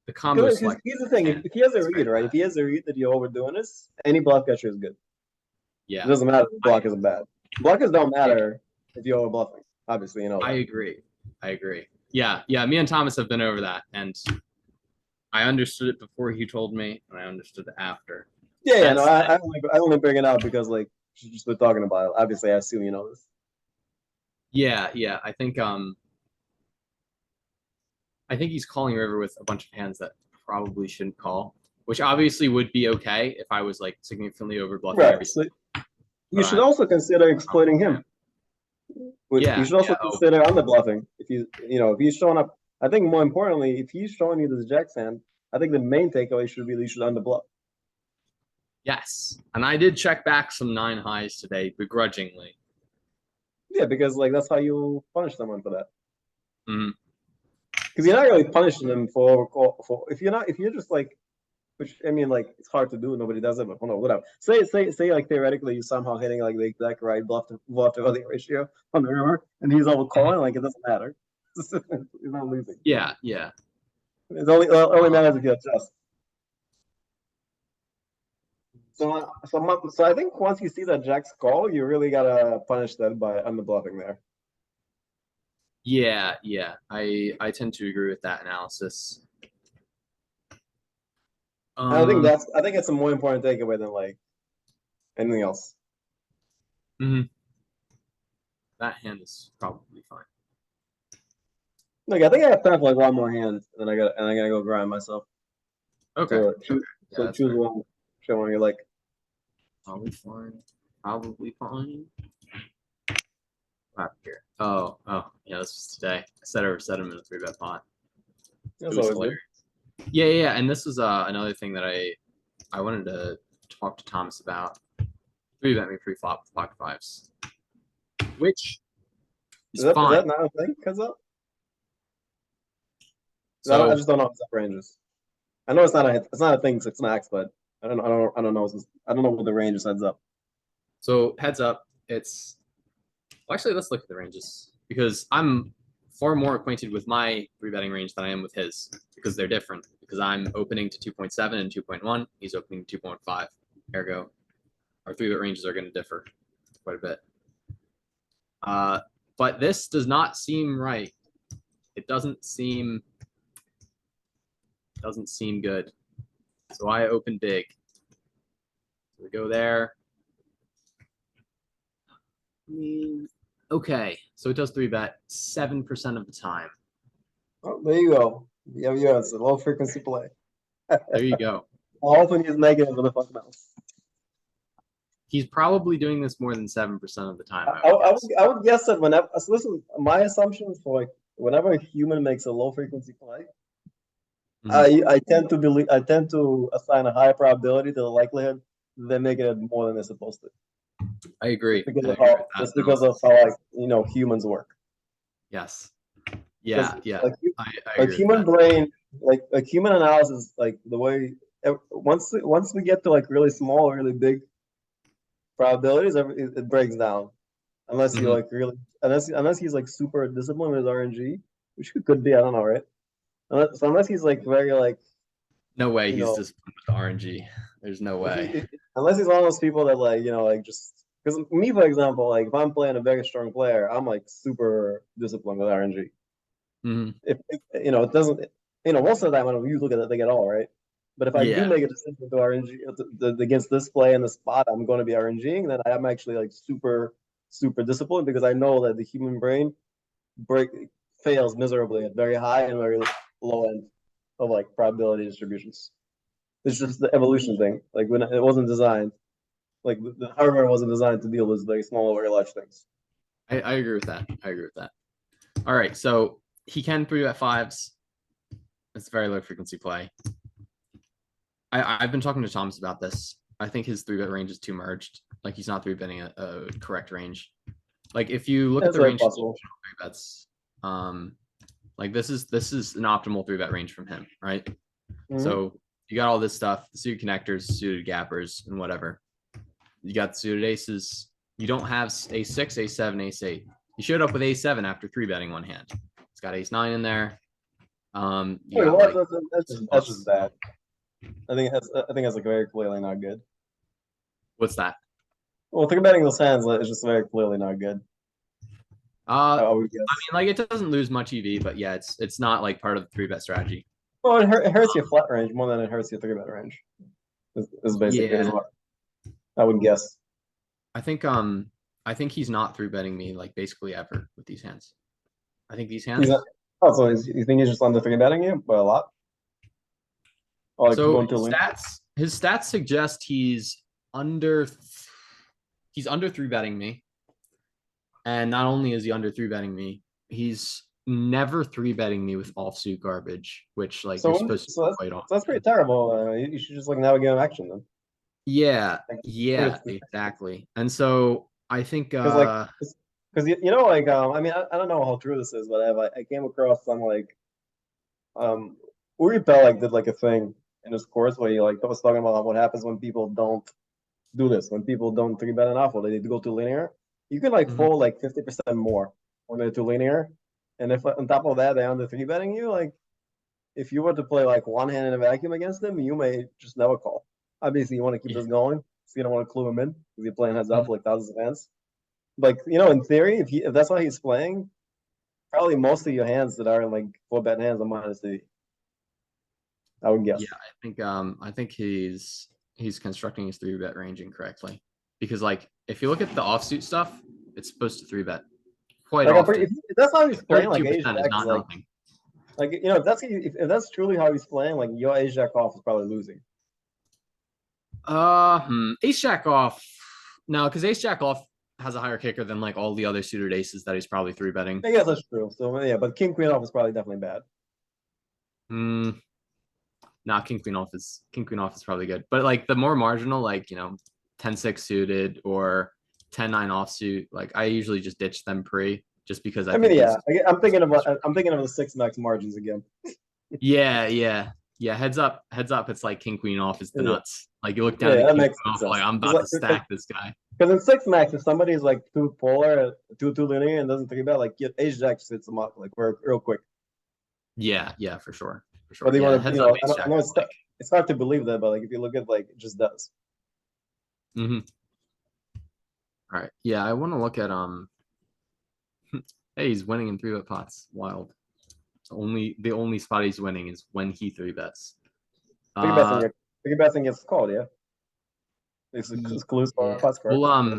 the combo. Here's the thing: if he has a read, right? If he has a read that you're overdoing this, any bluff catcher is good. Yeah, it doesn't matter if block isn't bad. Blockers don't matter if you're over bluffing. Obviously, I agree. Yeah. Me and Thomas have been over that, and I understood it before he told me, and I understood it after. Yeah. No, I only bring it up because like just we're talking about it. Obviously, I assume you know this. Yeah. I think he's calling river with a bunch of hands that probably shouldn't call, which obviously would be okay if I was like significantly over bluffing everything. So you should also consider exploiting him. You should also consider underbluffing if he's showing up. I think more importantly, if he's showing you this jack's hand, I think the main takeaway should be that you should underbluff. Yes, and I did check back some 9 highs today, begrudgingly. Yeah, because like that's how you punish someone for that. Because you're not really punishing them for if you're just like, which I mean like it's hard to do. Nobody does it, but whatever. Say like theoretically you're somehow hitting like the exact right bluff to early ratio on the river, and he's over calling. Like it doesn't matter. He's not losing. Yeah. It only matters if you adjust. So I think once you see that jack's call, you really gotta punish them by underbluffing there. Yeah. I tend to agree with that analysis. I think it's a more important takeaway than like anything else. That hand is probably fine. Look, I think I have time for like one more hand, and I gotta go grind myself. Okay. So choose one. Show one you like. Probably fine. Up here. Oh, yeah, this was today. I set him in a 3-bet pot. That's always good. Yeah, and this was another thing that I wanted to talk to Thomas about. 3-bet me preflop with pocket fives, which is fine. Is that not a thing? Cause up. So I just don't know what the range is. I know it's not a thing. It's max, but I don't know. I don't know what the range is heads up. So heads up, it's actually let's look at the ranges because I'm far more acquainted with my 3-betting range than I am with his because they're different. Because I'm opening to 2.7 and 2.1, he's opening to 2.5. Ergo, our 3-bet ranges are going to differ quite a bit. But this does not seem right it doesn't seem good. So I open big. So we go there. I mean, okay, so it does 3-bet 7% of the time. Oh, there you go. You have your answer. Low frequency play. There you go. Often he's negative with the fuck mouse. He's probably doing this more than 7% of the time. I would guess that whenever, so listen, my assumption is for like whenever a human makes a low frequency play, I tend to assign a higher probability to the likelihood they're making it more than they're supposed to. I agree. Just because of how like humans work. Yes. Yeah. Like human brain, like human analysis, like the way once we get to like really small or really big probabilities, it breaks down. Unless you like really, unless he's like super disciplined with RNG, which he could be, I don't know, right? Unless he's like very like, no way he's disciplined with RNG. There's no way. Unless he's one of those people that like just because me, for example, like if I'm playing a very strong player, I'm like super disciplined with RNG. If it doesn't, most of the time when you look at it, they get all right. But if I do make a decision to RNG against this play in the spot, I'm going to be RNGing. Then I'm actually like super disciplined because I know that the human brain fails miserably at very high and very low end of like probability distributions. It's just the evolution thing. Like when it wasn't designed, like the hardware wasn't designed to deal with very small or very large things. I agree with that. All right, so he can 3-bet 5s. It's a very low frequency play. I've been talking to Thomas about this. I think his 3-bet range is too merged. Like he's not 3-betting a correct range. Like if you look at the range of 3-bets, like this is an optimal 3-bet range from him, right? So you got all this stuff, the suited connectors, suited gappers, and whatever. You got the suited aces. You don't have ace 6, ace 7, ace 8. You showed up with ace 7 after 3-betting one hand. It's got ace 9 in there. That's just bad. I think that's like very clearly not good. What's that? Well, 3-betting those hands is just very clearly not good. I mean, like it doesn't lose much EV, but yeah, it's not like part of the 3-bet strategy. Well, it hurts your flat range more than it hurts your 3-bet range. Is basically what I would guess. I think he's not 3-betting me like basically ever with these hands. I think these hands. So you think he's just under 3-betting you by a lot? Or like so his stats suggest he's under 3-betting me. And not only is he under 3-betting me, he's never 3-betting me with offsuit garbage, which like you're supposed to play off. So that's pretty terrible. You should just like never give him action then. Yeah, exactly. And so I think because like I mean I don't know how true this is, but I came across some like Uri Bell like did like a thing in his course where he like was talking about what happens when people don't do this, when people don't 3-bet enough or they go too linear. You can like fold like 50% more when they're too linear. And if on top of that they're under 3-betting you, like if you were to play like one hand in a vacuum against them, you may just never call. Obviously, you want to keep this going, so you don't want to clue him in because you're playing heads up like thousands of hands. Like in theory, if that's how he's playing, probably most of your hands that are in like 4-bet hands are minus EV. I would guess. Yeah, I think he's constructing his 3-bet range incorrectly because like if you look at the offsuit stuff, it's supposed to 3-bet quite often. If that's how he's playing, like ace jack is not nothing. Like if that's truly how he's playing, like your ace jack off is probably losing. Ace jack off. No, because ace jack off has a higher kicker than like all the other suited aces that he's probably 3-betting. I guess that's true. So yeah, but king queen off is probably definitely bad. Nah, king queen off is probably good. But like the more marginal, like 10-6 suited or 10-9 offsuit, like I usually just ditch them pre just because I'm thinking of the 6 max margins again. Yeah. Heads up. It's like king queen off is the nuts. Like you look down at king queen off, like I'm about to stack this guy. Because in 6 max, if somebody's like too polar, too linear, and doesn't 3-bet, like ace jack sits them up like real quick. Yeah, for sure. But I know it's hard to believe that, but like if you look at like it just does. All right. Yeah, I want to look at hey, he's winning in 3-bet pots. Wild. The only spot he's winning is when he 3-bets. Three betting gets called, yeah. It's clues for pots, correct? Well,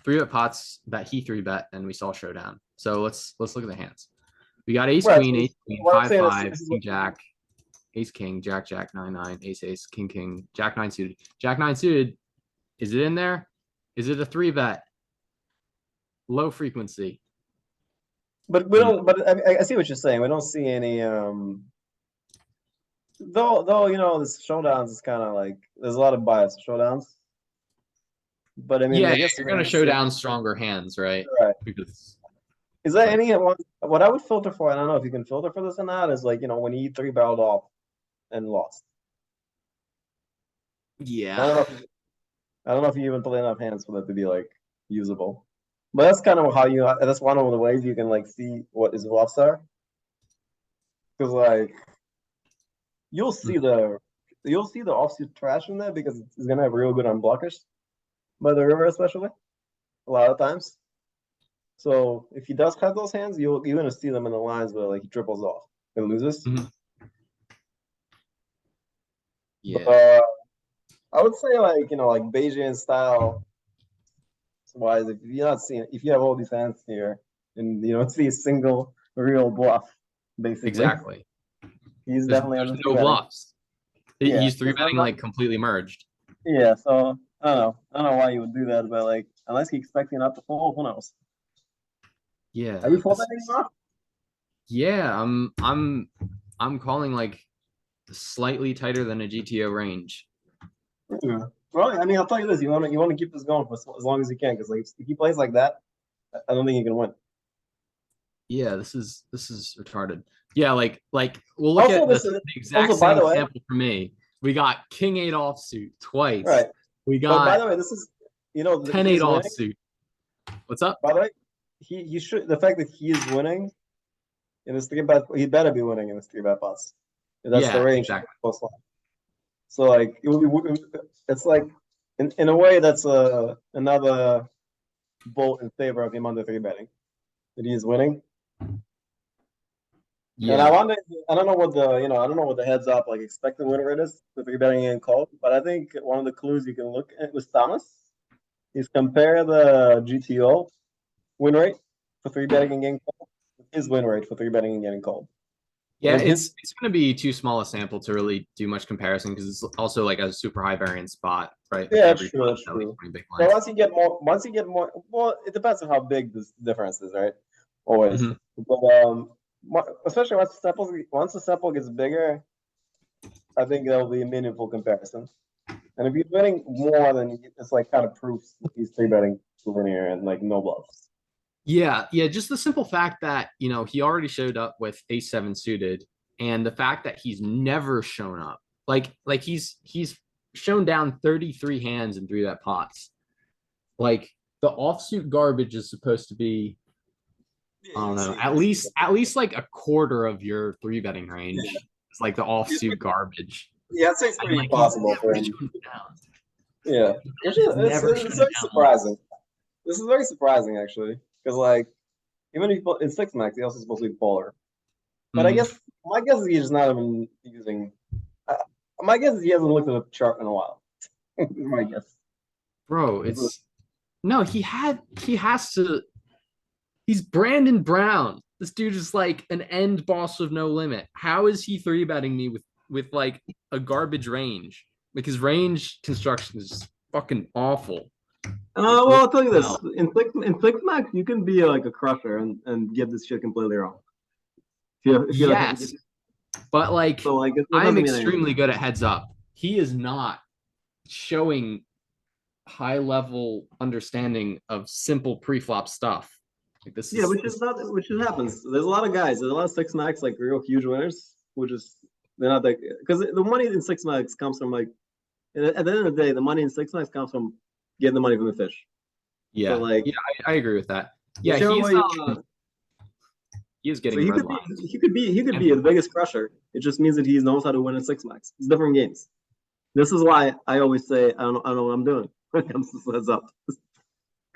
3-bet pots that he 3-bet, and we saw showdown. So let's look at the hands. We got ace queen, ace queen, 5-5, king jack, ace king, jack jack, 9-9, ace ace, king king, jack 9 suited. Jack 9 suited. Is it in there? Is it a 3-bet? Low frequency. But we don't. But I see what you're saying. We don't see any. Though you know, this showdowns is kind of like there's a lot of bias showdowns. But I mean, yeah, I guess you're gonna show down stronger hands, right? Right. Because is there any what I would filter for? I don't know if you can filter for this or not. Is like, you know, when he 3-barreled off and lost. Yeah. I don't know if you even play enough hands for that to be like usable. But that's kind of how that's one of the ways you can like see what his bluffs are. Because like you'll see the offsuit trash in there because it's gonna have real good unblockers by the river, especially a lot of times. So if he does have those hands, you're gonna see them in the lines where like he triples off and loses. Yeah. But, I would say like, you know, like Bayesian style wise, if you have all these hands here and you don't see a single real bluff, basically. Exactly. He's there's definitely no bluffs. Yeah, he's 3-betting like completely merged. Yeah, so I don't know why you would do that, but like unless he's expecting not to fold, who knows? Yeah. Are you folding anymore? Yeah, I'm calling like slightly tighter than a GTO range. Yeah. Well, I mean, I'll tell you this: you want to keep this going for as long as you can, because like if he plays like that, I don't think he can win. Yeah, this is retarded. Yeah, like we'll look at the exact also, same sample for me. We got king 8 offsuit twice. Right. We got. But by the way, this is 10-8 offsuit. What's up? By the way, he should the fact that he is winning in his 3-bet, he better be winning in his 3-bet pots. That's the range. Exactly. So like it's like in a way that's another bolt in favor of him under 3-betting that he is winning. Yeah. And I don't know what the heads up like expected win rate is for 3-betting and called, but I think one of the clues you can look at with Thomas is compare the GTO win rate for 3-betting and getting called with his win rate for 3-betting and getting called. Yeah, it's going to be too small a sample to really do much comparison because it's also like a super high variance spot, right? Yeah, true. But once you get more, well, it depends on how big this difference is, right? Always. But especially once the sample gets bigger, I think that'll be a meaningful comparison. And if he's winning more, then it's like kind of proofs that he's 3-betting linear and like no bluffs. Yeah, just the simple fact that, you know, he already showed up with ace 7 suited, and the fact that he's never shown up. Like he's shown down 33 hands in 3-bet pots. Like the offsuit garbage is supposed to be, I don't know, at least like a quarter of your 3-betting range. Yeah. It's like the offsuit garbage. Yeah, I'd say it's pretty impossible for him. Yeah, it's very surprising. This is very surprising, actually, because like even if in 6-max, he's also supposed to be polar. But I guess my guess is he's not even using. My guess is he hasn't looked at a chart in a while. My guess, bro. It's no. He has to. He's Brandon Brown. This dude is like an end boss of no limit. How is he 3-betting me with like a garbage range? Like his range construction is fucking awful. Well, I'll tell you this: in 6-max, you can be like a crusher and get this shit completely wrong. Yes, but like, so, like I'm extremely good at heads up. He is not showing high level understanding of simple preflop stuff. Like this, which happens. There's a lot of guys. There's a lot of 6-max like real huge winners, they're not that because the money in 6-max comes from like at the end of the day, the money in 6-max comes from getting the money from the fish. Yeah, so like I agree with that. Yeah, he's getting red lines. He could be the biggest crusher. It just means that he knows how to win at 6-max. It's different games. This is why I always say I don't know what I'm doing when it comes to heads up.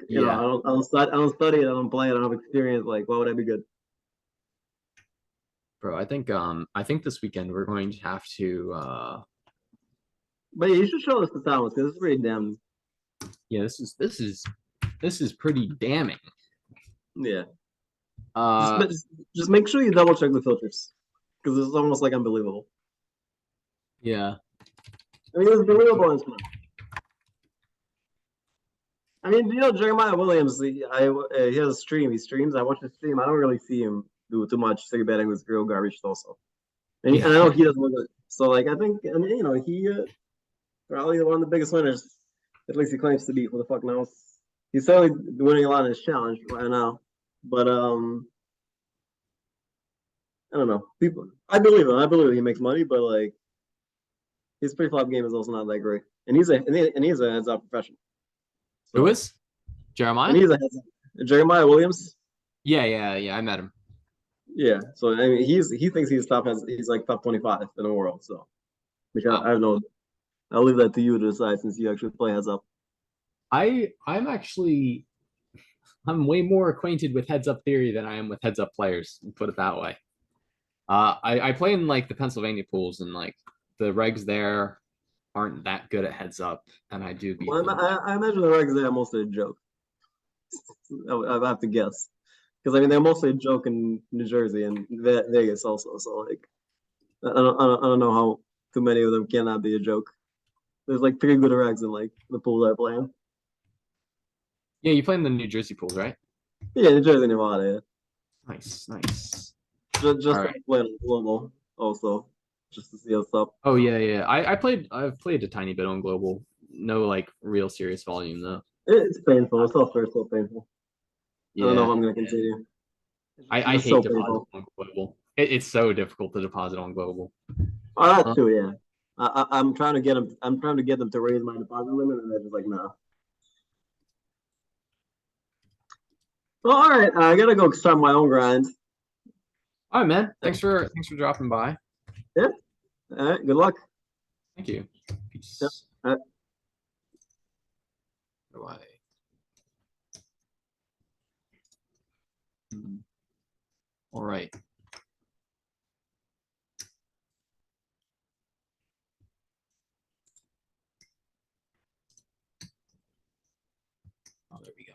You know, I don't study it, I don't play it, I don't have experience. Like, why would I be good? Bro, I think this weekend we're going to have to But yeah, you should show us the talents because it's pretty damn. yeah, this is pretty damning. Yeah. Uh Just make sure you double check the filters because it's almost like unbelievable. yeah. I mean, it's believable. I mean, you know, Jeremiah Williams, he has a stream. He streams. I watch his stream. I don't really see him do too much three betting with real garbage also. And I know he doesn't look good. So, like, I think, and you know, he probably one of the biggest winners. At least he claims to be. Who the fuck knows? He's certainly winning a lot in his challenge right now. But I don't know. People, I believe him. I believe he makes money, but like his pre-flop game is also not that great. And he's a heads-up professional. So, Who is? Jeremiah? and he's a heads-up. Jeremiah Williams. Yeah, I met him. Yeah. So I mean, he thinks he's like top 25 in the world. So, which I don't know. I'll leave that to you to decide since you actually play heads up. I'm way more acquainted with heads up theory than I am with heads up players, put it that way. I play in like the Pennsylvania pools and like the regs there aren't that good at heads up, and I do beat Well, them. I imagine the regs there are mostly a joke. I have to guess because I mean they're mostly a joke in New Jersey and Vegas also. So like I don't know how too many of them cannot be a joke. There's like three good regs in like the pools I play in. Yeah, you play in the New Jersey pools, right? Yeah, New Jersey, Nevada. Yeah. Nice. Just All to right. play on global also, just to see what's up. Oh yeah. I've played a tiny bit on global. No like real serious volume though. It's painful. It's so painful. I don't know if Yeah. I'm gonna continue. I It's hate so deposit painful. on global. It's so difficult to deposit on global. Oh, that too, yeah. I'm trying to get them. I'm trying to get them to raise my deposit limit, and they're just like, no. Well, all right. I gotta go start my own grind. All right, man. Thanks for dropping by. Yeah. All right. Good luck. Thank you. Peace. Yep. All right. Bye. All right. Oh, there we go.